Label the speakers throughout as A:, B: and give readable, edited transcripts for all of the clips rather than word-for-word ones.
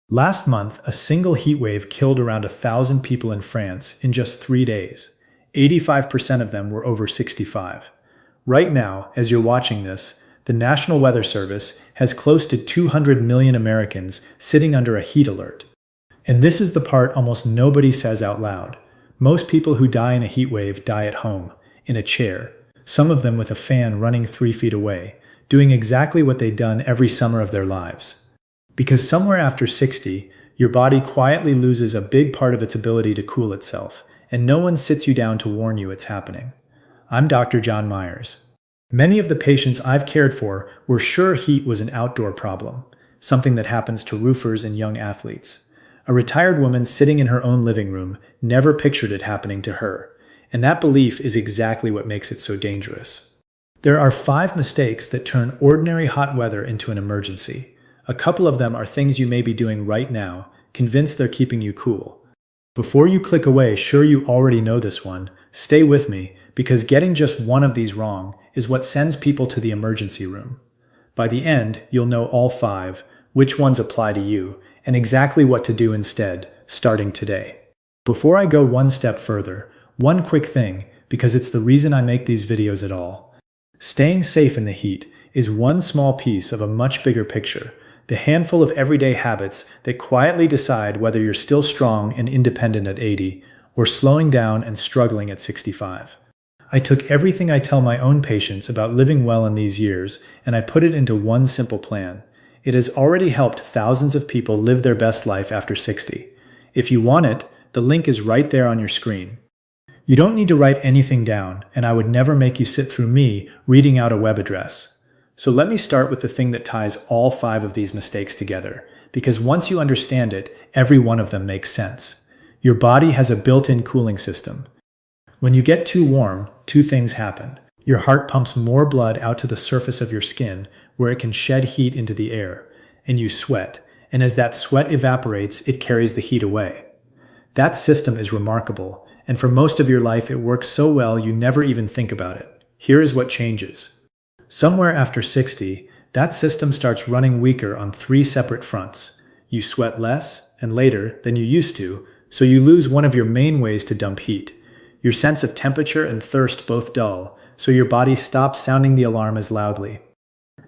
A: Last month, a single heat wave killed around 1,000 people in France in just 3 days. 85% of them were over 65. Right now, as you're watching this, the National Weather Service has close to 200 million Americans sitting under a heat alert. And this is the part almost nobody says out loud. Most people who die in a heat wave die at home, in a chair, some of them with a fan running 3 feet away, doing exactly what they'd done every summer of their lives. Because somewhere after 60, your body quietly loses a big part of its ability to cool itself, and no one sits you down to warn you it's happening. I'm Dr. John Meyers. Many of the patients I've cared for were sure heat was an outdoor problem, something that happens to roofers and young athletes. A retired woman sitting in her own living room never pictured it happening to her, and that belief is exactly what makes it so dangerous. There are 5 mistakes that turn ordinary hot weather into an emergency. A couple of them are things you may be doing right now, convinced they're keeping you cool. Before you click away, sure you already know this one, stay with me, because getting just one of these wrong is what sends people to the emergency room. By the end, you'll know all 5, which ones apply to you, and exactly what to do instead, starting today. Before I go one step further, one quick thing, because it's the reason I make these videos at all. Staying safe in the heat is one small piece of a much bigger picture, the handful of everyday habits that quietly decide whether you're still strong and independent at 80, or slowing down and struggling at 65. I took everything I tell my own patients about living well in these years, and I put it into one simple plan. It has already helped thousands of people live their best life after 60. If you want it, the link is right there on your screen. You don't need to write anything down, and I would never make you sit through me reading out a web address. So let me start with the thing that ties all 5 of these mistakes together, because once you understand it, every one of them makes sense. Your body has a built-in cooling system. When you get too warm, 2 things happen. Your heart pumps more blood out to the surface of your skin, where it can shed heat into the air, and you sweat, and as that sweat evaporates, it carries the heat away. That system is remarkable, and for most of your life it works so well you never even think about it. Here is what changes. Somewhere after 60, that system starts running weaker on 3 separate fronts. You sweat less and later than you used to, so you lose one of your main ways to dump heat. Your sense of temperature and thirst both dull, so your body stops sounding the alarm as loudly.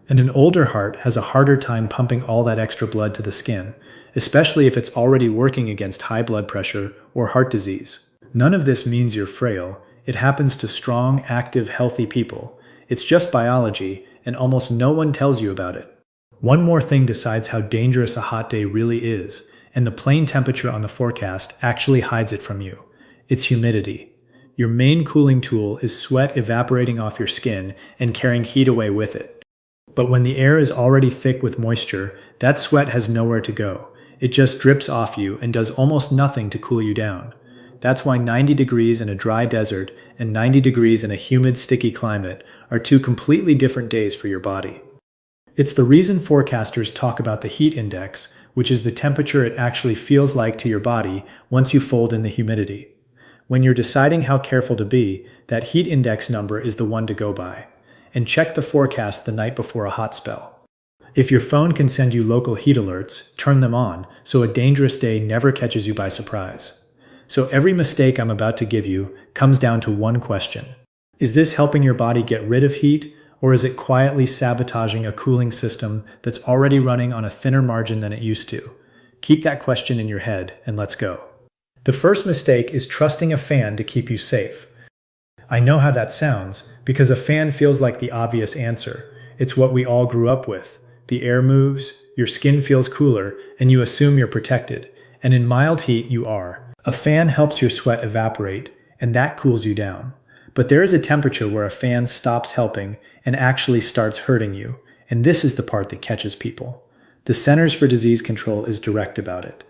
A: And an older heart has a harder time pumping all that extra blood to the skin, especially if it's already working against high blood pressure or heart disease. None of this means you're frail. It happens to strong, active, healthy people. It's just biology, and almost no one tells you about it. One more thing decides how dangerous a hot day really is, and the plain temperature on the forecast actually hides it from you. It's humidity. Your main cooling tool is sweat evaporating off your skin and carrying heat away with it. But when the air is already thick with moisture, that sweat has nowhere to go. It just drips off you and does almost nothing to cool you down. That's why 90 degrees in a dry desert and 90 degrees in a humid, sticky climate are 2 completely different days for your body. It's the reason forecasters talk about the heat index, which is the temperature it actually feels like to your body once you fold in the humidity. When you're deciding how careful to be, that heat index number is the one to go by. And check the forecast the night before a hot spell. If your phone can send you local heat alerts, turn them on so a dangerous day never catches you by surprise. So every mistake I'm about to give you comes down to one question. Is this helping your body get rid of heat, or is it quietly sabotaging a cooling system that's already running on a thinner margin than it used to? Keep that question in your head, and let's go. The first mistake is trusting a fan to keep you safe. I know how that sounds, because a fan feels like the obvious answer. It's what we all grew up with. The air moves, your skin feels cooler, and you assume you're protected. And in mild heat, you are. A fan helps your sweat evaporate, and that cools you down. But there is a temperature where a fan stops helping and actually starts hurting you, and this is the part that catches people. The Centers for Disease Control is direct about it.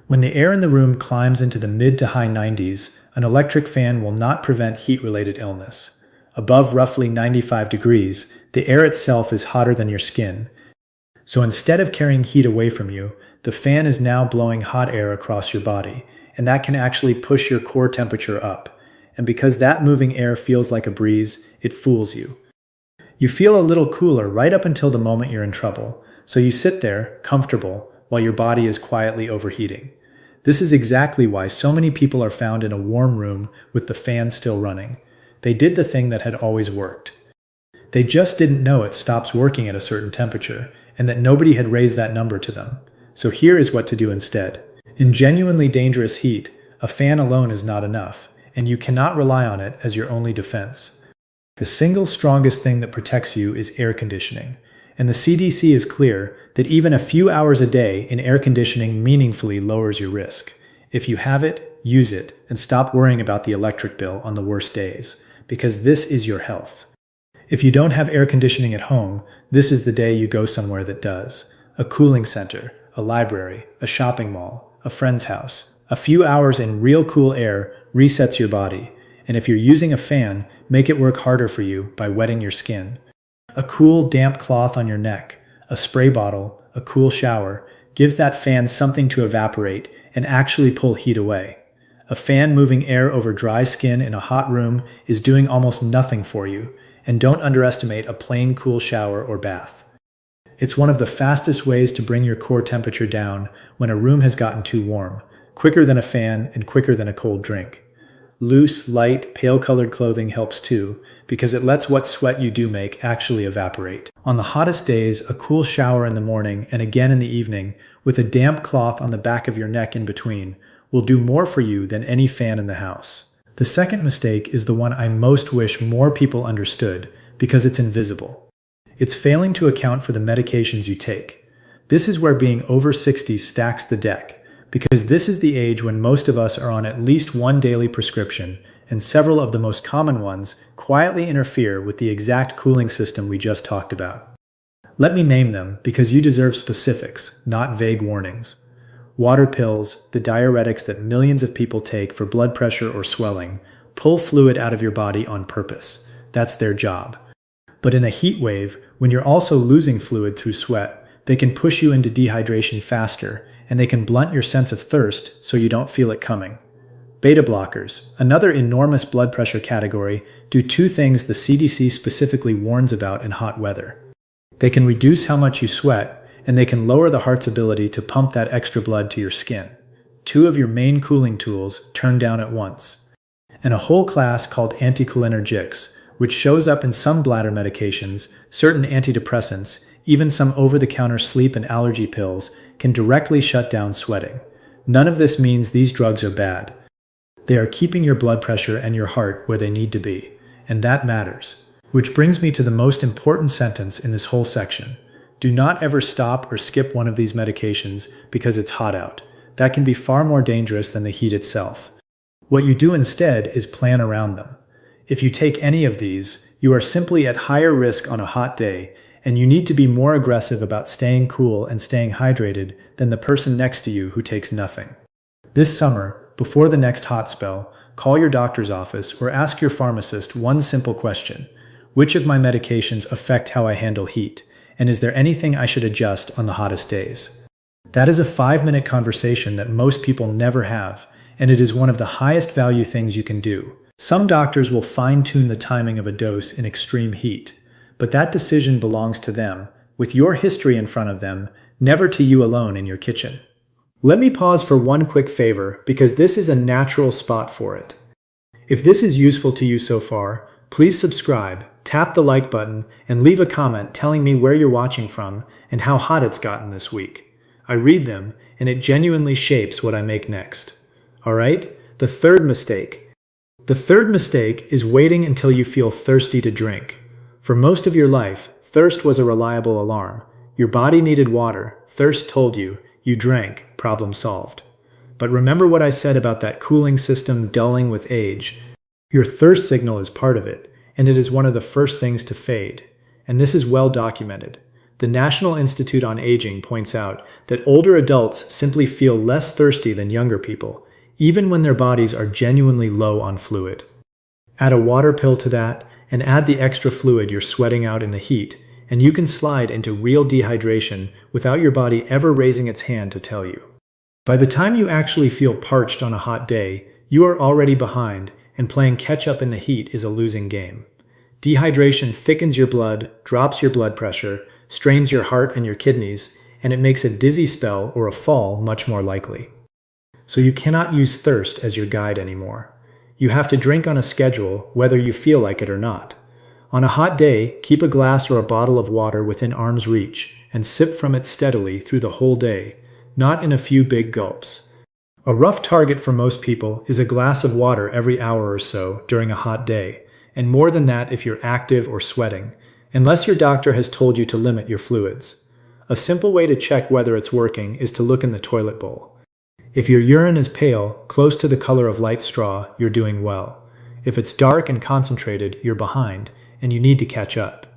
A: When the air in the room climbs into the mid to high 90s, an electric fan will not prevent heat-related illness. Above roughly 95 degrees, the air itself is hotter than your skin. So instead of carrying heat away from you, the fan is now blowing hot air across your body, and that can actually push your core temperature up. And because that moving air feels like a breeze, it fools you. You feel a little cooler right up until the moment you're in trouble, so you sit there, comfortable, while your body is quietly overheating. This is exactly why so many people are found in a warm room with the fan still running. They did the thing that had always worked. They just didn't know it stops working at a certain temperature, and that nobody had raised that number to them. So here is what to do instead. In genuinely dangerous heat, a fan alone is not enough, and you cannot rely on it as your only defense. The single strongest thing that protects you is air conditioning, and the CDC is clear that even a few hours a day in air conditioning meaningfully lowers your risk. If you have it, use it, and stop worrying about the electric bill on the worst days, because this is your health. If you don't have air conditioning at home, this is the day you go somewhere that does. A cooling center, a library, a shopping mall, a friend's house. A few hours in real cool air resets your body, and if you're using a fan, make it work harder for you by wetting your skin. A cool, damp cloth on your neck, a spray bottle, a cool shower, gives that fan something to evaporate and actually pull heat away. A fan moving air over dry skin in a hot room is doing almost nothing for you, and don't underestimate a plain cool shower or bath. It's one of the fastest ways to bring your core temperature down when a room has gotten too warm, quicker than a fan and quicker than a cold drink. Loose, light, pale-colored clothing helps too, because it lets what sweat you do make actually evaporate. On the hottest days, a cool shower in the morning and again in the evening, with a damp cloth on the back of your neck in between, will do more for you than any fan in the house. The second mistake is the one I most wish more people understood, because it's invisible. It's failing to account for the medications you take. This is where being over 60 stacks the deck, because this is the age when most of us are on at least one daily prescription, and several of the most common ones quietly interfere with the exact cooling system we just talked about. Let me name them, because you deserve specifics, not vague warnings. Water pills, the diuretics that millions of people take for blood pressure or swelling, pull fluid out of your body on purpose. That's their job. But in a heat wave, when you're also losing fluid through sweat, they can push you into dehydration faster, and they can blunt your sense of thirst so you don't feel it coming. Beta blockers, another enormous blood pressure category, do two things the CDC specifically warns about in hot weather. They can reduce how much you sweat, and they can lower the heart's ability to pump that extra blood to your skin. Two of your main cooling tools turn down at once. And a whole class called anticholinergics, which shows up in some bladder medications, certain antidepressants, even some over-the-counter sleep and allergy pills, can directly shut down sweating. None of this means these drugs are bad. They are keeping your blood pressure and your heart where they need to be, and that matters. Which brings me to the most important sentence in this whole section. Do not ever stop or skip one of these medications because it's hot out. That can be far more dangerous than the heat itself. What you do instead is plan around them. If you take any of these, you are simply at higher risk on a hot day, and you need to be more aggressive about staying cool and staying hydrated than the person next to you who takes nothing. This summer, before the next hot spell, call your doctor's office or ask your pharmacist one simple question. Which of my medications affect how I handle heat? And is there anything I should adjust on the hottest days? That is a 5-minute conversation that most people never have, and it is one of the highest value things you can do. Some doctors will fine-tune the timing of a dose in extreme heat, but that decision belongs to them, with your history in front of them, never to you alone in your kitchen. Let me pause for one quick favor, because this is a natural spot for it. If this is useful to you so far, please subscribe, tap the like button, and leave a comment telling me where you're watching from and how hot it's gotten this week. I read them, and it genuinely shapes what I make next. Alright? The third mistake. The third mistake is waiting until you feel thirsty to drink. For most of your life, thirst was a reliable alarm. Your body needed water, thirst told you, you drank, problem solved. But remember what I said about that cooling system dulling with age. Your thirst signal is part of it, and it is one of the first things to fade. And this is well documented. The National Institute on Aging points out that older adults simply feel less thirsty than younger people, even when their bodies are genuinely low on fluid. Add a water pill to that, and add the extra fluid you're sweating out in the heat, and you can slide into real dehydration without your body ever raising its hand to tell you. By the time you actually feel parched on a hot day, you are already behind, and playing catch-up in the heat is a losing game. Dehydration thickens your blood, drops your blood pressure, strains your heart and your kidneys, and it makes a dizzy spell or a fall much more likely. So you cannot use thirst as your guide anymore. You have to drink on a schedule whether you feel like it or not. On a hot day, keep a glass or a bottle of water within arm's reach and sip from it steadily through the whole day, not in a few big gulps. A rough target for most people is a glass of water every hour or so during a hot day, and more than that if you're active or sweating, unless your doctor has told you to limit your fluids. A simple way to check whether it's working is to look in the toilet bowl. If your urine is pale, close to the color of light straw, you're doing well. If it's dark and concentrated, you're behind, and you need to catch up.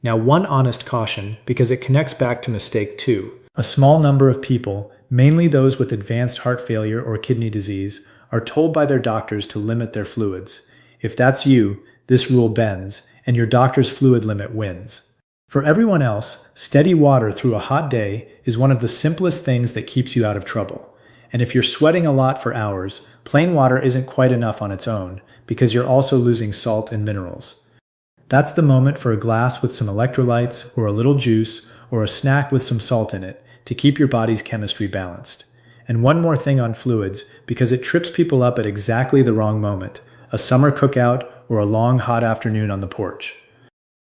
A: Now, one honest caution, because it connects back to mistake 2. A small number of people, mainly those with advanced heart failure or kidney disease, are told by their doctors to limit their fluids. If that's you, this rule bends, and your doctor's fluid limit wins. For everyone else, steady water through a hot day is one of the simplest things that keeps you out of trouble. And if you're sweating a lot for hours, plain water isn't quite enough on its own, because you're also losing salt and minerals. That's the moment for a glass with some electrolytes, or a little juice, or a snack with some salt in it, to keep your body's chemistry balanced. And one more thing on fluids, because it trips people up at exactly the wrong moment, a summer cookout or a long hot afternoon on the porch.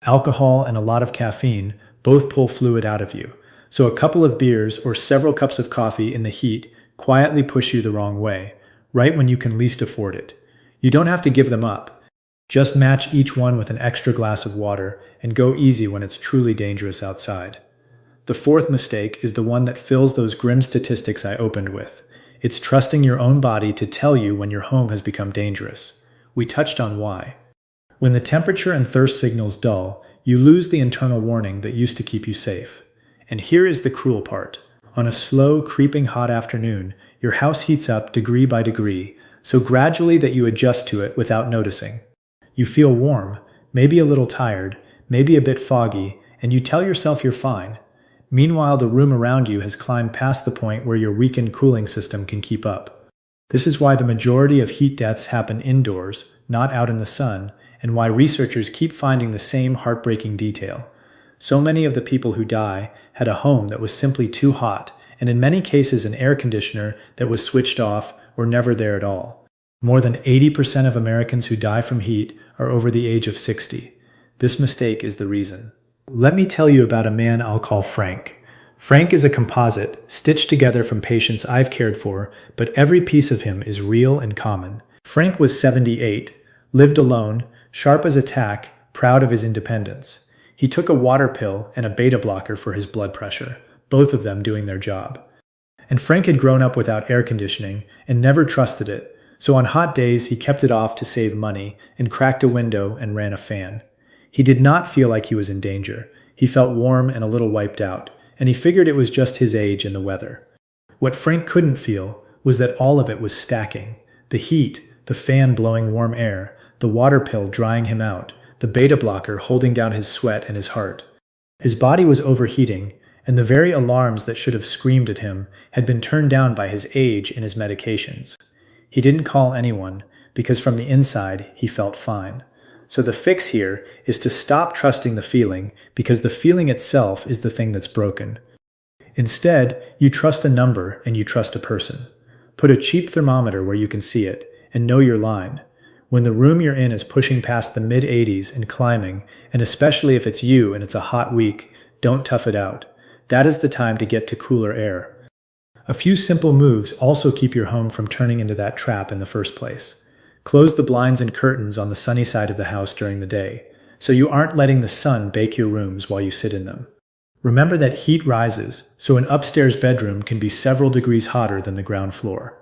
A: Alcohol and a lot of caffeine both pull fluid out of you, so a couple of beers or several cups of coffee in the heat quietly push you the wrong way, right when you can least afford it. You don't have to give them up. Just match each one with an extra glass of water and go easy when it's truly dangerous outside. The fourth mistake is the one that fills those grim statistics I opened with. It's trusting your own body to tell you when your home has become dangerous. We touched on why. When the temperature and thirst signals dull, you lose the internal warning that used to keep you safe. And here is the cruel part. On a slow, creeping hot afternoon, your house heats up degree by degree, so gradually that you adjust to it without noticing. You feel warm, maybe a little tired, maybe a bit foggy, and you tell yourself you're fine. Meanwhile, the room around you has climbed past the point where your weakened cooling system can keep up. This is why the majority of heat deaths happen indoors, not out in the sun, and why researchers keep finding the same heartbreaking detail. So many of the people who die had a home that was simply too hot, and in many cases an air conditioner that was switched off or never there at all. More than 80% of Americans who die from heat are over the age of 60. This mistake is the reason. Let me tell you about a man I'll call Frank. Frank is a composite, stitched together from patients I've cared for, but every piece of him is real and common. Frank was 78, lived alone, sharp as a tack, proud of his independence. He took a water pill and a beta blocker for his blood pressure, both of them doing their job. And Frank had grown up without air conditioning and never trusted it, so on hot days he kept it off to save money and cracked a window and ran a fan. He did not feel like he was in danger. He felt warm and a little wiped out, and he figured it was just his age and the weather. What Frank couldn't feel was that all of it was stacking. The heat, the fan blowing warm air, the water pill drying him out, the beta blocker holding down his sweat and his heart. His body was overheating, and the very alarms that should have screamed at him had been turned down by his age and his medications. He didn't call anyone, because from the inside he felt fine. So the fix here is to stop trusting the feeling, because the feeling itself is the thing that's broken. Instead, you trust a number and you trust a person. Put a cheap thermometer where you can see it, and know your line. When the room you're in is pushing past the mid-80s and climbing, and especially if it's you and it's a hot week, don't tough it out. That is the time to get to cooler air. A few simple moves also keep your home from turning into that trap in the first place. Close the blinds and curtains on the sunny side of the house during the day, so you aren't letting the sun bake your rooms while you sit in them. Remember that heat rises, so an upstairs bedroom can be several degrees hotter than the ground floor.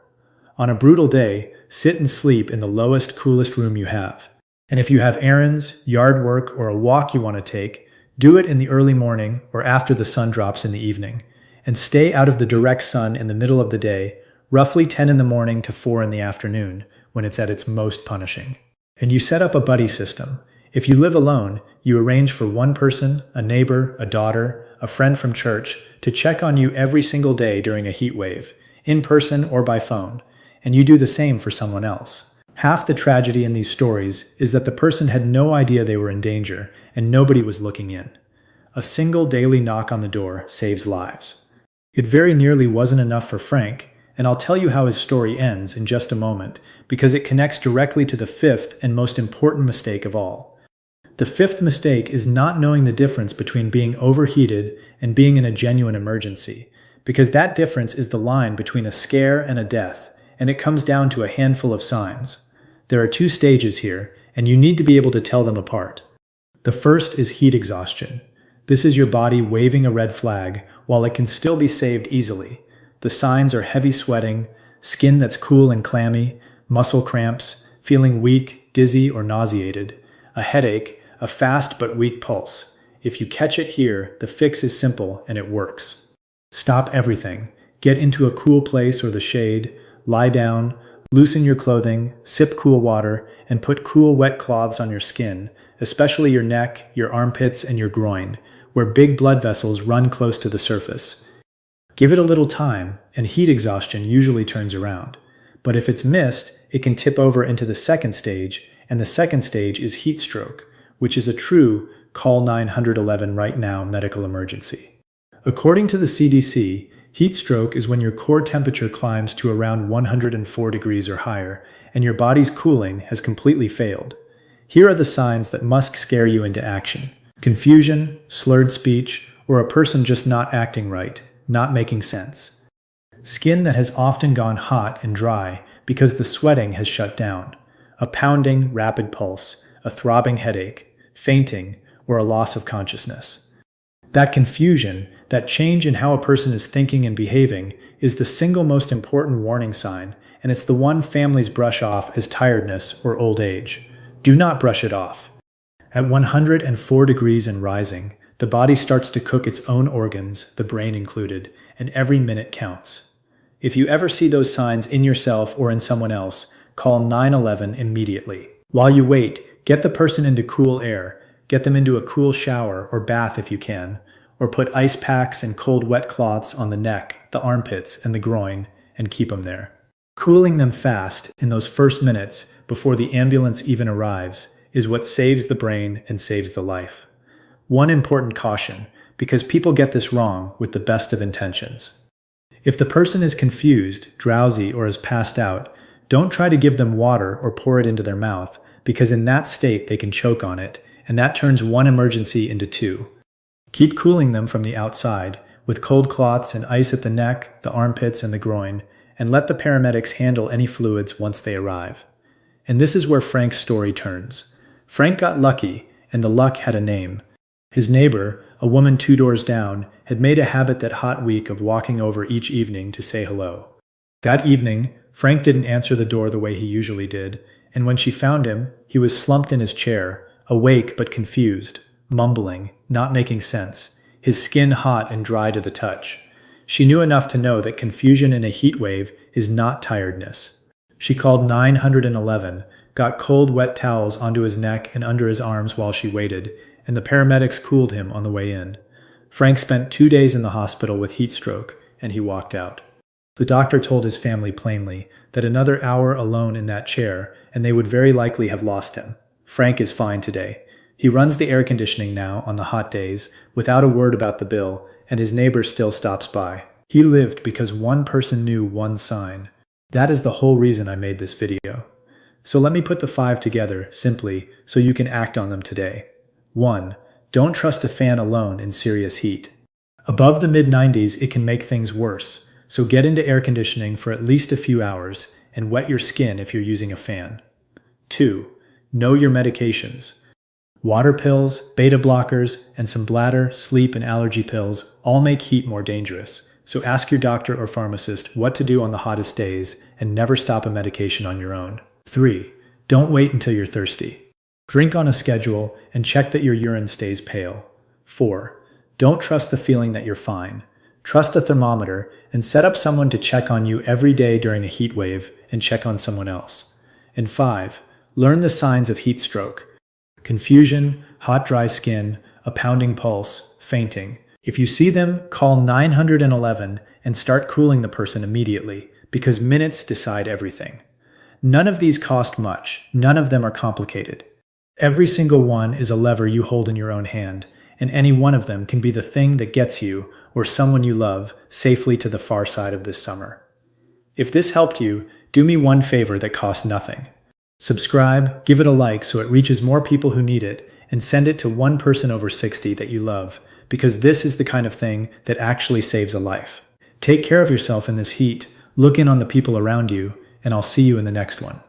A: On a brutal day, sit and sleep in the lowest, coolest room you have. And if you have errands, yard work, or a walk you want to take, do it in the early morning or after the sun drops in the evening. And stay out of the direct sun in the middle of the day, roughly 10 in the morning to 4 in the afternoon, when it's at its most punishing. And you set up a buddy system. If you live alone, you arrange for one person, a neighbor, a daughter, a friend from church, to check on you every single day during a heat wave, in person or by phone. And you do the same for someone else. Half the tragedy in these stories is that the person had no idea they were in danger, and nobody was looking in. A single daily knock on the door saves lives. It very nearly wasn't enough for Frank, and I'll tell you how his story ends in just a moment, because it connects directly to the fifth and most important mistake of all. The fifth mistake is not knowing the difference between being overheated and being in a genuine emergency, because that difference is the line between a scare and a death, and it comes down to a handful of signs. There are two stages here, and you need to be able to tell them apart. The first is heat exhaustion. This is your body waving a red flag while it can still be saved easily. The signs are heavy sweating, skin that's cool and clammy, muscle cramps, feeling weak, dizzy, or nauseated, a headache, a fast but weak pulse. If you catch it here, the fix is simple and it works. Stop everything. Get into a cool place or the shade, lie down, loosen your clothing, sip cool water, and put cool wet cloths on your skin, especially your neck, your armpits, and your groin, where big blood vessels run close to the surface. Give it a little time, and heat exhaustion usually turns around. But if it's missed, it can tip over into the second stage, and the second stage is heat stroke, which is a true call 911 right now medical emergency. According to the CDC, heat stroke is when your core temperature climbs to around 104 degrees or higher, and your body's cooling has completely failed. Here are the signs that must scare you into action. Confusion, slurred speech, or a person just not acting right, not making sense. Skin that has often gone hot and dry because the sweating has shut down. A pounding, rapid pulse, a throbbing headache, fainting, or a loss of consciousness. That confusion, that change in how a person is thinking and behaving, is the single most important warning sign, and it's the one families brush off as tiredness or old age. Do not brush it off. At 104 degrees and rising, the body starts to cook its own organs, the brain included, and every minute counts. If you ever see those signs in yourself or in someone else, call 911 immediately. While you wait, get the person into cool air, get them into a cool shower or bath if you can, or put ice packs and cold wet cloths on the neck, the armpits, and the groin, and keep them there. Cooling them fast in those first minutes before the ambulance even arrives is what saves the brain and saves the life. One important caution, because people get this wrong with the best of intentions. If the person is confused, drowsy, or is passed out, don't try to give them water or pour it into their mouth, because in that state they can choke on it, and that turns one emergency into two. Keep cooling them from the outside, with cold cloths and ice at the neck, the armpits, and the groin, and let the paramedics handle any fluids once they arrive. And this is where Frank's story turns. Frank got lucky, and the luck had a name. His neighbor, a woman 2 doors down, had made a habit that hot week of walking over each evening to say hello. That evening, Frank didn't answer the door the way he usually did, and when she found him, he was slumped in his chair, awake but confused, mumbling, not making sense, his skin hot and dry to the touch. She knew enough to know that confusion in a heat wave is not tiredness. She called 911, got cold wet towels onto his neck and under his arms while she waited, and the paramedics cooled him on the way in. Frank spent 2 days in the hospital with heat stroke, and he walked out. The doctor told his family plainly that another hour alone in that chair, and they would very likely have lost him. Frank is fine today. He runs the air conditioning now on the hot days, without a word about the bill, and his neighbor still stops by. He lived because one person knew one sign. That is the whole reason I made this video. So let me put the 5 together, simply, so you can act on them today. 1. Don't trust a fan alone in serious heat. Above the mid-90s, it can make things worse, so get into air conditioning for at least a few hours, and wet your skin if you're using a fan. 2. Know your medications. Water pills, beta blockers, and some bladder, sleep, and allergy pills all make heat more dangerous, so ask your doctor or pharmacist what to do on the hottest days, and never stop a medication on your own. 3. Don't wait until you're thirsty. Drink on a schedule and check that your urine stays pale. 4. Don't trust the feeling that you're fine. Trust a thermometer and set up someone to check on you every day during a heat wave and check on someone else. And 5. Learn the signs of heat stroke. Confusion, hot dry skin, a pounding pulse, fainting. If you see them, call 911 and start cooling the person immediately, because minutes decide everything. None of these cost much. None of them are complicated. Every single one is a lever you hold in your own hand, and any one of them can be the thing that gets you or someone you love safely to the far side of this summer. If this helped you, do me one favor that costs nothing. Subscribe, give it a like so it reaches more people who need it, and send it to one person over 60 that you love, because this is the kind of thing that actually saves a life. Take care of yourself in this heat, look in on the people around you, and I'll see you in the next one.